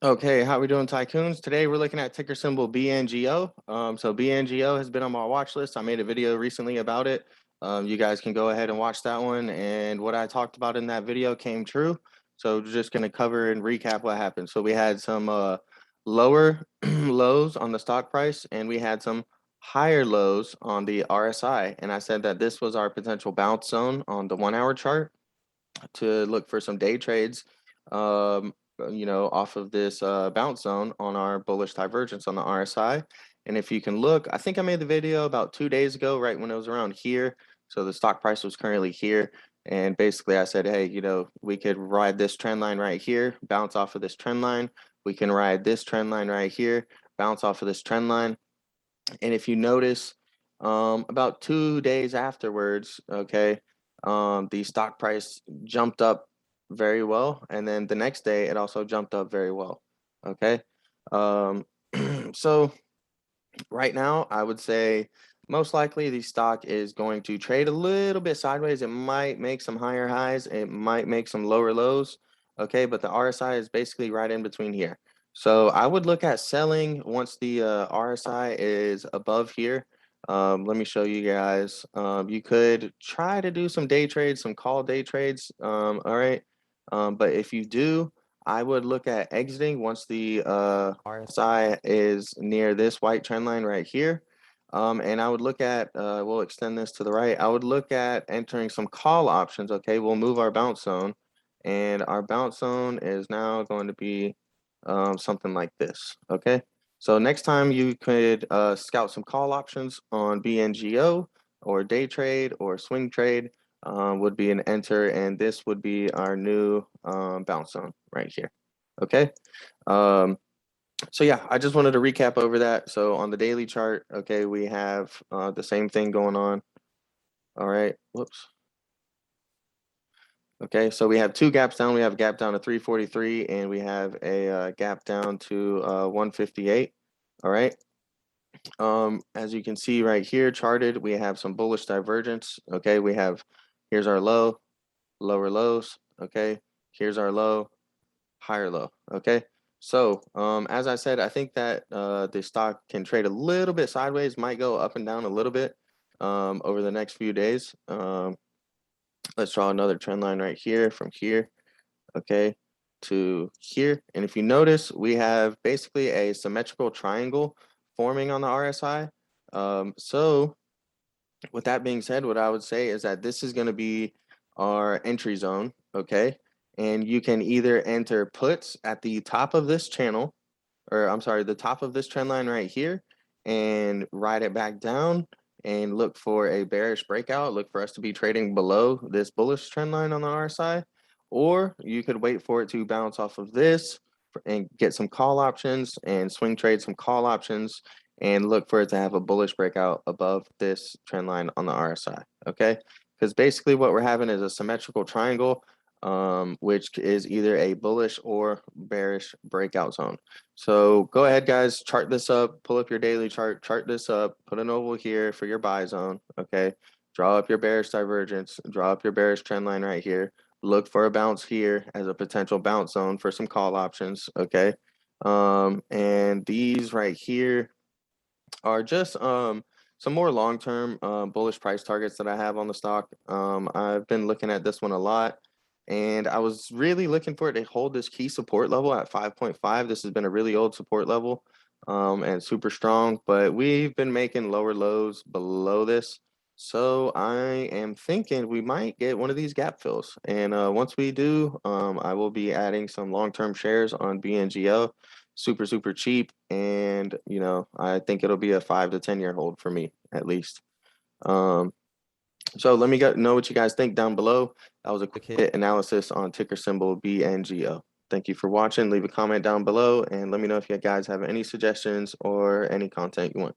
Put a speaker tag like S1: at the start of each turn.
S1: Okay, how we doing, tycoons? Today we're looking at ticker symbol BNGO. So BNGO has been on my watch list. I made a video recently about it. You guys can go ahead and watch that one. And what I talked about in that video came true. So just going to cover and recap what happened. So we had some lower lows on the stock price, and we had some higher lows on the RSI. And I said that this was our potential bounce zone on the 1 hour chart to look for some day trades, um, off of this bounce zone on our bullish divergence on the RSI. And if you can look, I think I made the video about 2 days ago, right when it was around here. So the stock price was currently here. And basically I said, hey, we could ride this trend line right here, bounce off of this trend line. We can ride this trend line right here, bounce off of this trend line. And if you notice, about 2 days afterwards, okay, the stock price jumped up very well, and then the next day it also jumped up very well. Okay, um, so right now I would say most likely the stock is going to trade a little bit sideways. It might make some higher highs, it might make some lower lows. Okay, but the RSI is basically right in between here. So I would look at selling once the RSI is above here. Let me show you guys. You could try to do some day trades, some call day trades. All right. But if you do, I would look at exiting once the RSI is near this white trend line right here. And I would look at, we'll extend this to the right. I would look at entering some call options. Okay, we'll move our bounce zone. And our bounce zone is now going to be something like this. Okay, so next time you could scout some call options on BNGO or day trade or swing trade. Would be an enter, and this would be our new bounce zone right here. Okay. Um, so yeah, I just wanted to recap over that. So on the daily chart, okay, we have the same thing going on. All right. Whoops. Okay, so we have two gaps down. We have a gap down to 343, and we have a gap down to 158. All right. As you can see right here, charted, we have some bullish divergence. Okay, here's our low, lower lows. Okay, here's our low, higher low. Okay, so as I said, I think that the stock can trade a little bit sideways, might go up and down a little bit over the next few days. Let's draw another trend line right here from here, okay, to here. And if you notice, we have basically a symmetrical triangle forming on the RSI. So with that being said, what I would say is that this is going to be our entry zone, okay? And you can either enter puts at the top of this channel, or I'm sorry, the top of this trend line right here, and ride it back down and look for a bearish breakout, look for us to be trading below this bullish trend line on the RSI, or you could wait for it to bounce off of this and get some call options and swing trade some call options and look for it to have a bullish breakout above this trend line on the RSI, okay? Because basically what we're having is a symmetrical triangle, which is either a bullish or bearish breakout zone. So go ahead, guys, chart this up, pull up your daily chart, chart this up, put an oval here for your buy zone, okay? Draw up your bearish divergence, draw up your bearish trend line right here. Look for a bounce here as a potential bounce zone for some call options, okay? And these right here are just some more long-term bullish price targets that I have on the stock. I've been looking at this one a lot, and I was really looking for it to hold this key support level at 5.5. This has been a really old support level and super strong, but we've been making lower lows below this. So I am thinking we might get one of these gap fills. And once we do, I will be adding some long-term shares on BNGO, super, super cheap. And, I think it'll be a 5 to 10 year hold for me at least. Um, so let me know what you guys think down below. That was a quick hit analysis on ticker symbol BNGO. Thank you for watching. Leave a comment down below and let me know if you guys have any suggestions or any content you want.